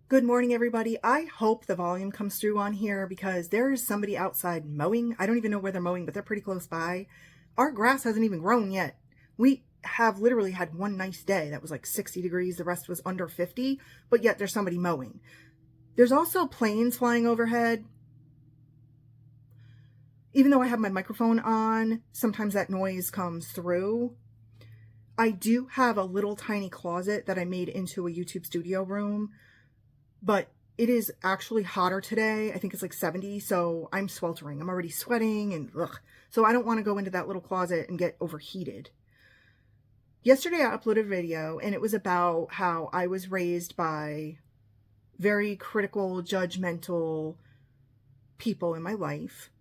Good morning, everybody. I hope the volume comes through on here because there is somebody outside mowing. I don't even know where they're mowing, but they're pretty close by. Our grass hasn't even grown yet. We have literally had one nice day that was like 60 degrees. The rest was under 50, but yet there's somebody mowing. There's also planes flying overhead. Even though I have my microphone on, sometimes that noise comes through. I do have a little tiny closet that I made into a YouTube studio room. But it is actually hotter today. I think it's like 70, so I'm sweltering. I'm already sweating and ugh. So I don't want to go into that little closet and get overheated. Yesterday I uploaded a video and it was about how I was raised by very critical, judgmental people in my life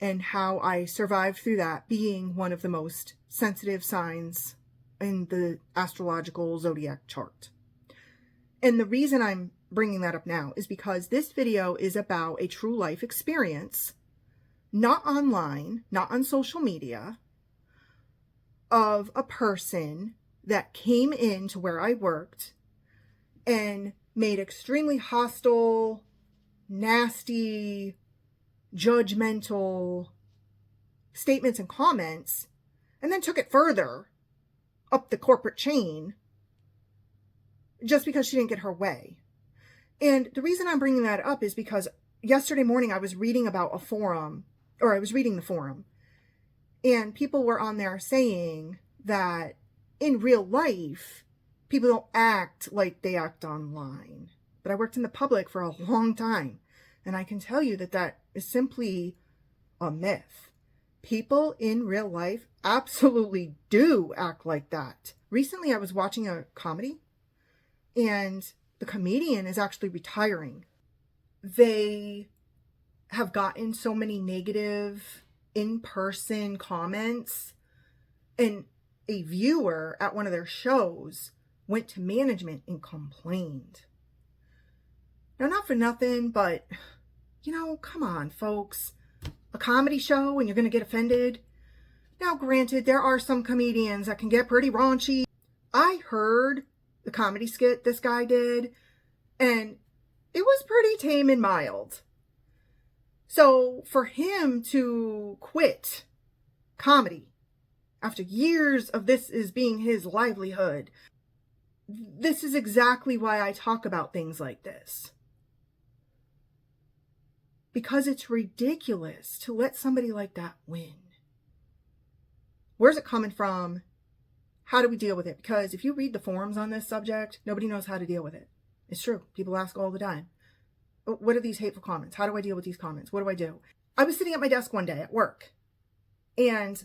and how I survived through that, being one of the most sensitive signs in the astrological zodiac chart. And the reason I'm bringing that up now is because this video is about a true life experience, not online, not on social media, of a person that came into where I worked and made extremely hostile, nasty, judgmental statements and comments, and then took it further up the corporate chain just because she didn't get her way. And the reason I'm bringing that up is because yesterday morning I was reading about a forum, or I was reading the forum, and people were on there saying that in real life, people don't act like they act online. But I worked in the public for a long time, and I can tell you that that is simply a myth. People in real life absolutely do act like that. Recently, I was watching a comedy, and the comedian is actually retiring. They have gotten so many negative in-person comments, and a viewer at one of their shows went to management and complained. Now, not for nothing, but, come on, folks. A comedy show and you're going to get offended? Now, granted, there are some comedians that can get pretty raunchy. I heard the comedy skit this guy did, and it was pretty tame and mild. So for him to quit comedy after years of this as being his livelihood, this is exactly why I talk about things like this. Because it's ridiculous to let somebody like that win. Where's it coming from? How do we deal with it? Because if you read the forums on this subject, nobody knows how to deal with it. It's true. People ask all the time, what are these hateful comments? How do I deal with these comments? What do I do? I was sitting at my desk one day at work, and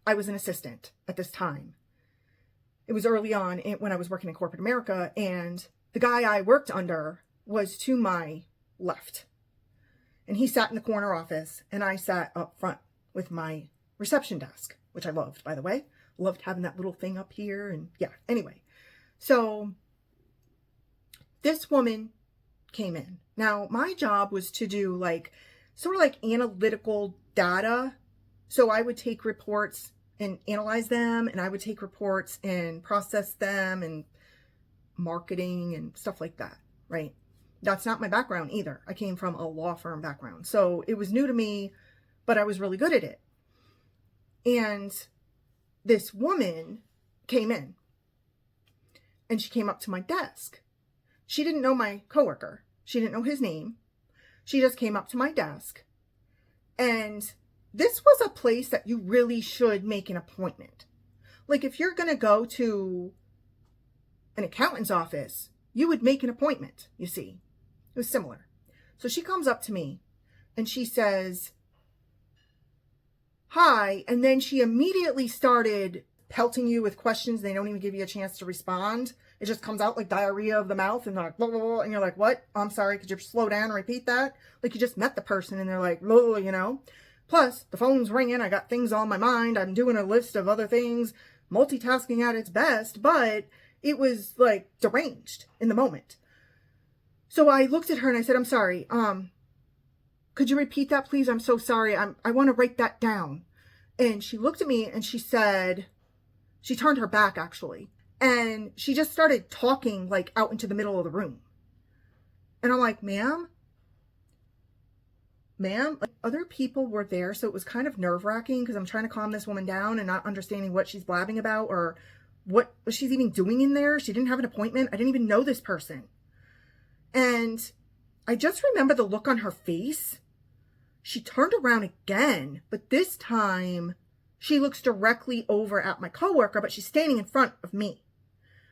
I was an assistant at this time. It was early on when I was working in corporate America, and the guy I worked under was to my left. And he sat in the corner office, and I sat up front with my reception desk, which I loved, by the way. Loved having that little thing up here. And yeah, anyway. So this woman came in. Now, my job was to do sort of like analytical data. So I would take reports and analyze them, and I would take reports and process them, and marketing and stuff like that, right? That's not my background either. I came from a law firm background. So it was new to me, but I was really good at it. And this woman came in, and she came up to my desk. She didn't know my coworker. She didn't know his name. She just came up to my desk. And this was a place that you really should make an appointment. Like if you're going to go to an accountant's office, you would make an appointment, you see. It was similar. So she comes up to me and she says, "Hi," and then she immediately started pelting you with questions. They don't even give you a chance to respond. It just comes out like diarrhea of the mouth, and they're like, blah, blah, blah, and you're like, "What? I'm sorry, could you slow down and repeat that?" Like you just met the person, and they're like, blah, Plus, the phone's ringing, I got things on my mind, I'm doing a list of other things, multitasking at its best, but it was like deranged in the moment. So I looked at her and I said, "I'm sorry, could you repeat that, please? I'm so sorry. I want to write that down." And she looked at me and she said, she turned her back actually. And she just started talking like out into the middle of the room. And I'm like, ma'am, like, other people were there. So it was kind of nerve wracking because I'm trying to calm this woman down and not understanding what she's blabbing about or what she's even doing in there. She didn't have an appointment. I didn't even know this person. And I just remember the look on her face. She turned around again, but this time she looks directly over at my coworker, but she's standing in front of me.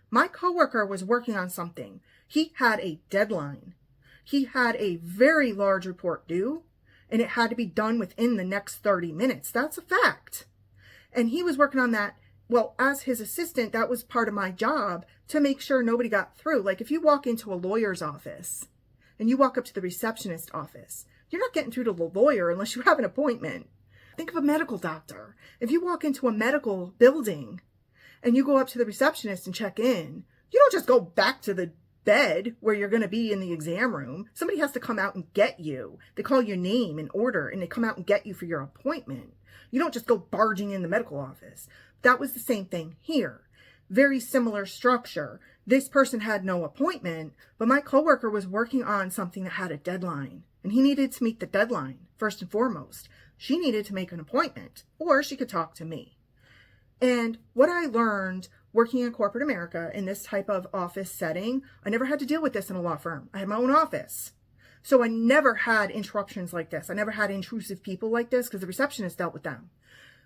My coworker was working on something. He had a deadline. He had a very large report due, and it had to be done within the next 30 minutes. That's a fact. And he was working on that. Well, as his assistant, that was part of my job to make sure nobody got through. Like if you walk into a lawyer's office and you walk up to the receptionist office, you're not getting through to the lawyer unless you have an appointment. Think of a medical doctor. If you walk into a medical building and you go up to the receptionist and check in, you don't just go back to the bed where you're going to be in the exam room. Somebody has to come out and get you. They call your name in order and they come out and get you for your appointment. You don't just go barging in the medical office. That was the same thing here. Very similar structure. This person had no appointment, but my coworker was working on something that had a deadline, and he needed to meet the deadline first and foremost. She needed to make an appointment, or she could talk to me. And what I learned working in corporate America in this type of office setting, I never had to deal with this in a law firm. I had my own office. So I never had interruptions like this. I never had intrusive people like this because the receptionist dealt with them.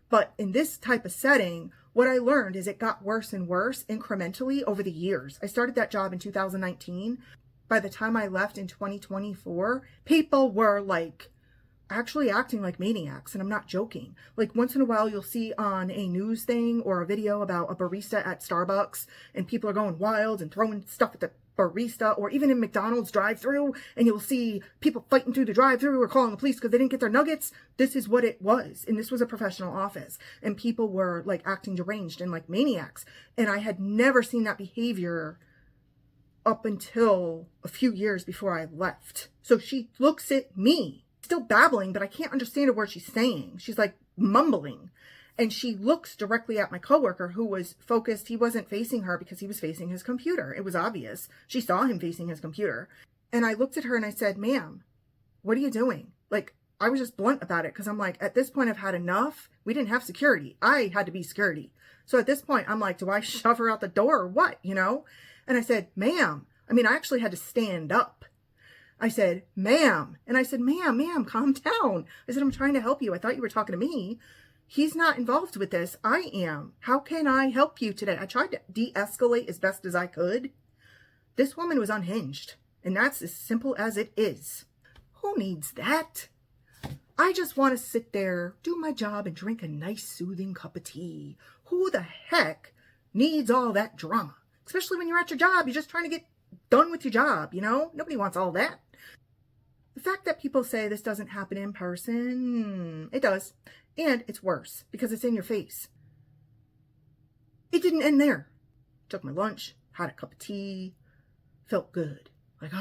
But in this type of setting, what I learned is it got worse and worse incrementally over the years. I started that job in 2019. By the time I left in 2024, people were like actually acting like maniacs. And I'm not joking. Like once in a while, you'll see on a news thing or a video about a barista at Starbucks and people are going wild and throwing stuff at the barista, or even in McDonald's drive-thru, and you'll see people fighting through the drive-thru or calling the police because they didn't get their nuggets. This is what it was. And this was a professional office, and people were like acting deranged and like maniacs. And I had never seen that behavior up until a few years before I left. So she looks at me, still babbling, but I can't understand a word she's saying. She's like mumbling. And she looks directly at my coworker who was focused. He wasn't facing her because he was facing his computer. It was obvious. She saw him facing his computer. And I looked at her and I said, ma'am, what are you doing? Like, I was just blunt about it because I'm like, at this point, I've had enough. We didn't have security. I had to be security. So at this point, I'm like, do I shove her out the door or what? You know? And I said, ma'am, I actually had to stand up. I said, ma'am. And I said, ma'am, calm down. I said, I'm trying to help you. I thought you were talking to me. He's not involved with this. I am. How can I help you today? I tried to de-escalate as best as I could. This woman was unhinged, and that's as simple as it is. Who needs that? I just want to sit there, do my job, and drink a nice, soothing cup of tea. Who the heck needs all that drama? Especially when you're at your job, you're just trying to get done with your job, you know? Nobody wants all that. The fact that people say this doesn't happen in person, it does. And it's worse because it's in your face. It didn't end there. Took my lunch, had a cup of tea, felt good. Like,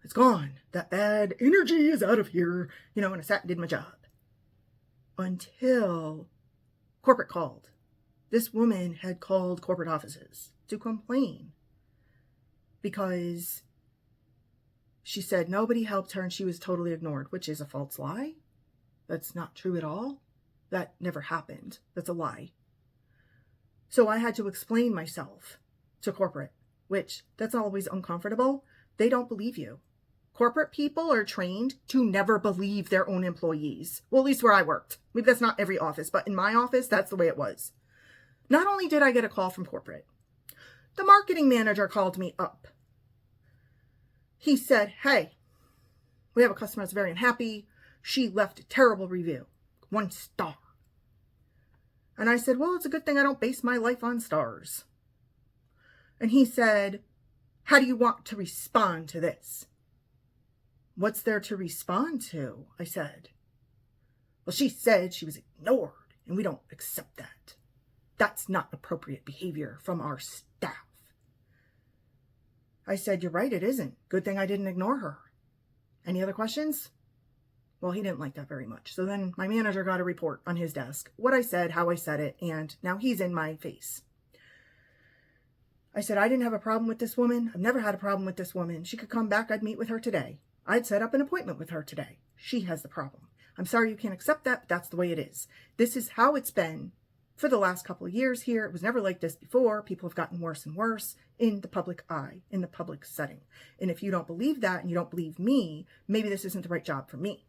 it's gone. That bad energy is out of here. You know, and I sat and did my job. Until corporate called. This woman had called corporate offices to complain because she said nobody helped her and she was totally ignored, which is a false lie. That's not true at all. That never happened. That's a lie. So I had to explain myself to corporate, which that's always uncomfortable. They don't believe you. Corporate people are trained to never believe their own employees. Well, at least where I worked. Maybe that's not every office, but in my office, that's the way it was. Not only did I get a call from corporate, the marketing manager called me up. He said, hey, we have a customer that's very unhappy. She left a terrible review. 1 star. And I said, well, it's a good thing I don't base my life on stars. And he said, how do you want to respond to this? What's there to respond to? I said. Well, she said she was ignored and we don't accept that. That's not appropriate behavior from our staff. I said, you're right, it isn't. Good thing I didn't ignore her. Any other questions? Well, he didn't like that very much. So then my manager got a report on his desk. What I said, how I said it, and now he's in my face. I said, I didn't have a problem with this woman. I've never had a problem with this woman. She could come back. I'd meet with her today. I'd set up an appointment with her today. She has the problem. I'm sorry you can't accept that, but that's the way it is. This is how it's been for the last couple of years here. It was never like this before. People have gotten worse and worse in the public eye, in the public setting. And if you don't believe that and you don't believe me, maybe this isn't the right job for me.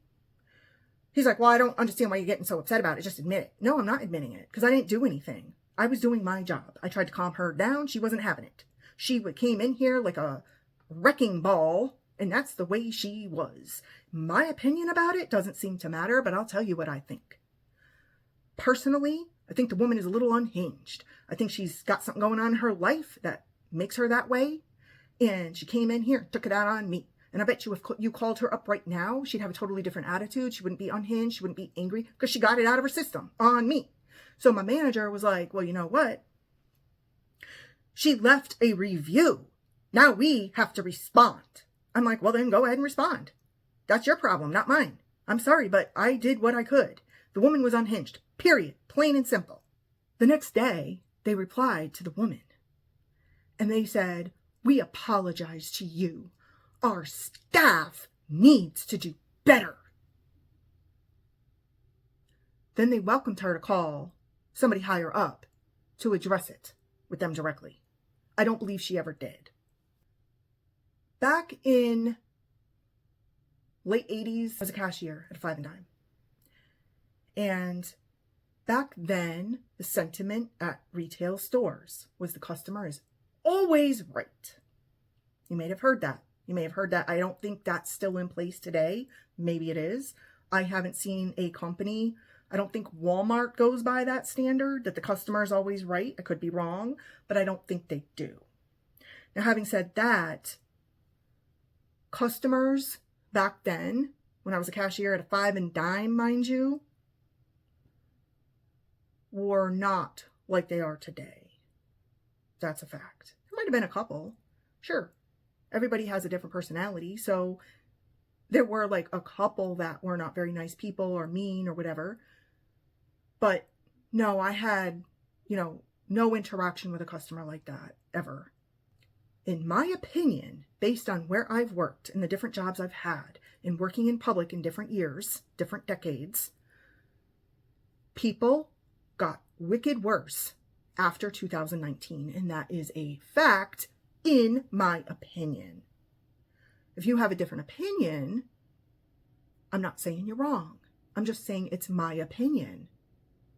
He's like, well, I don't understand why you're getting so upset about it. Just admit it. No, I'm not admitting it because I didn't do anything. I was doing my job. I tried to calm her down. She wasn't having it. She came in here like a wrecking ball, and that's the way she was. My opinion about it doesn't seem to matter, but I'll tell you what I think. Personally, I think the woman is a little unhinged. I think she's got something going on in her life that makes her that way, and she came in here and took it out on me. And I bet you if you called her up right now, she'd have a totally different attitude. She wouldn't be unhinged. She wouldn't be angry because she got it out of her system on me. So my manager was like, well, you know what? She left a review. Now we have to respond. I'm like, well, then go ahead and respond. That's your problem, not mine. I'm sorry, but I did what I could. The woman was unhinged, period, plain and simple. The next day, they replied to the woman. And they said, we apologize to you. Our staff needs to do better. Then they welcomed her to call somebody higher up to address it with them directly. I don't believe she ever did. Back in late 80s, I was a cashier at a Five and Dime. And back then, the sentiment at retail stores was the customer is always right. You may have heard that. You may have heard that. I don't think that's still in place today. Maybe it is. I haven't seen a company. I don't think Walmart goes by that standard, that the customer is always right. I could be wrong, but I don't think they do. Now, having said that, customers back then, when I was a cashier at a Five and Dime, mind you, were not like they are today. That's a fact. There might have been a couple. Sure. Everybody has a different personality. So there were like a couple that were not very nice people or mean or whatever. But no, I had, no interaction with a customer like that ever. In my opinion, based on where I've worked and the different jobs I've had and working in public in different years, different decades, people got wicked worse after 2019. And that is a fact in my opinion. If you have a different opinion, I'm not saying you're wrong. I'm just saying it's my opinion.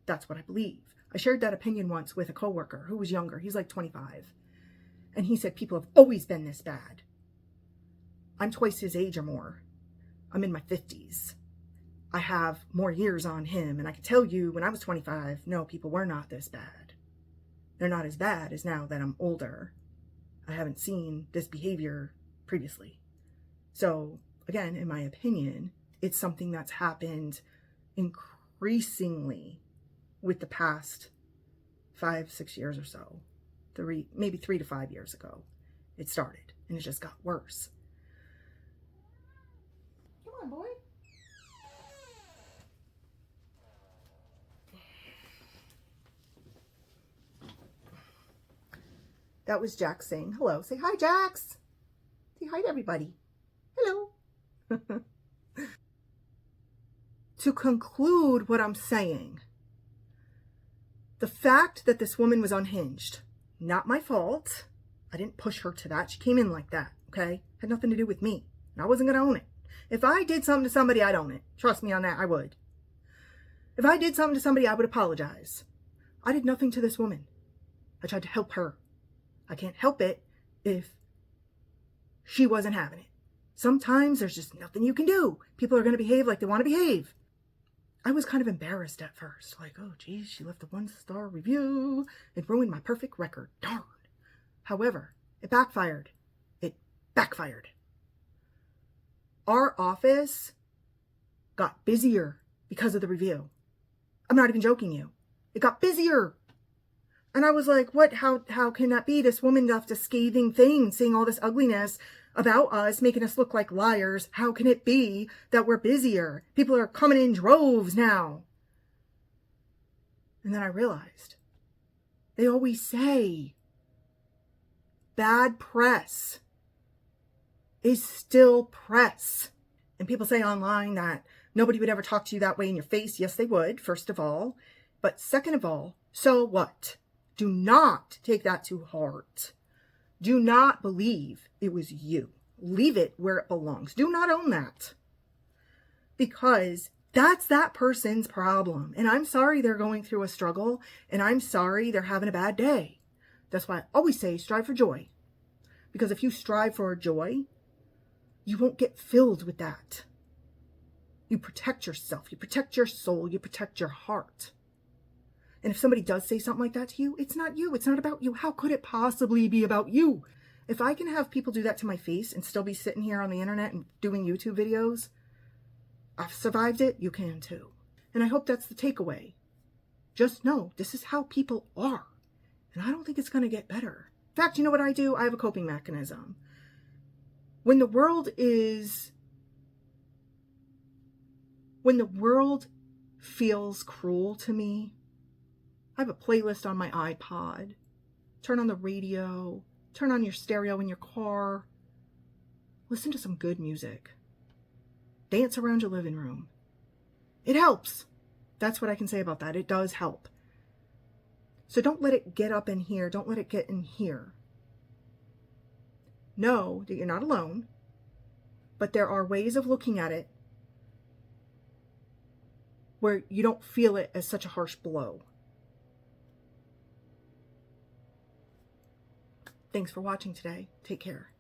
That's what I believe. I shared that opinion once with a coworker who was younger. He's like 25. And he said, people have always been this bad. I'm twice his age or more. I'm in my 50s. I have more years on him. And I can tell you, when I was 25, no, people were not this bad. They're not as bad as now that I'm older. I haven't seen this behavior previously. So, again, in my opinion, it's something that's happened increasingly with the past 5-6 years or so. Maybe 3 to 5 years ago, it started, and it just got worse. Come on, boy. That was Jax saying hello. Say hi, Jax. Say hi to everybody. Hello. To conclude what I'm saying, the fact that this woman was unhinged, not my fault. I didn't push her to that. She came in like that, okay? Had nothing to do with me. And I wasn't going to own it. If I did something to somebody, I'd own it. Trust me on that, I would. If I did something to somebody, I would apologize. I did nothing to this woman. I tried to help her. I can't help it if she wasn't having it. Sometimes there's just nothing you can do. People are going to behave like they want to behave. I was kind of embarrassed at first. Like, oh, geez, she left a 1-star review. It ruined my perfect record. Darn. However, it backfired. It backfired. Our office got busier because of the review. I'm not even joking you. It got busier. And I was like, what? How can that be? This woman left a scathing thing, saying all this ugliness about us, making us look like liars. How can it be that we're busier? People are coming in droves now. And then I realized, they always say, bad press is still press. And people say online that nobody would ever talk to you that way in your face. Yes, they would, first of all. But second of all, so what? Do not take that to heart. Do not believe it was you. Leave it where it belongs. Do not own that. Because that's that person's problem. And I'm sorry they're going through a struggle. And I'm sorry they're having a bad day. That's why I always say strive for joy. Because if you strive for joy, you won't get filled with that. You protect yourself. You protect your soul. You protect your heart. And if somebody does say something like that to you, it's not you. It's not about you. How could it possibly be about you? If I can have people do that to my face and still be sitting here on the internet and doing YouTube videos, I've survived it. You can too. And I hope that's the takeaway. Just know this is how people are. And I don't think it's going to get better. In fact, you know what I do? I have a coping mechanism. When the world feels cruel to me, I have a playlist on my iPod. Turn on the radio. Turn on your stereo in your car. Listen to some good music. Dance around your living room. It helps. That's what I can say about that. It does help. So don't let it get up in here. Don't let it get in here. Know that you're not alone, but there are ways of looking at it where you don't feel it as such a harsh blow. Thanks for watching today. Take care.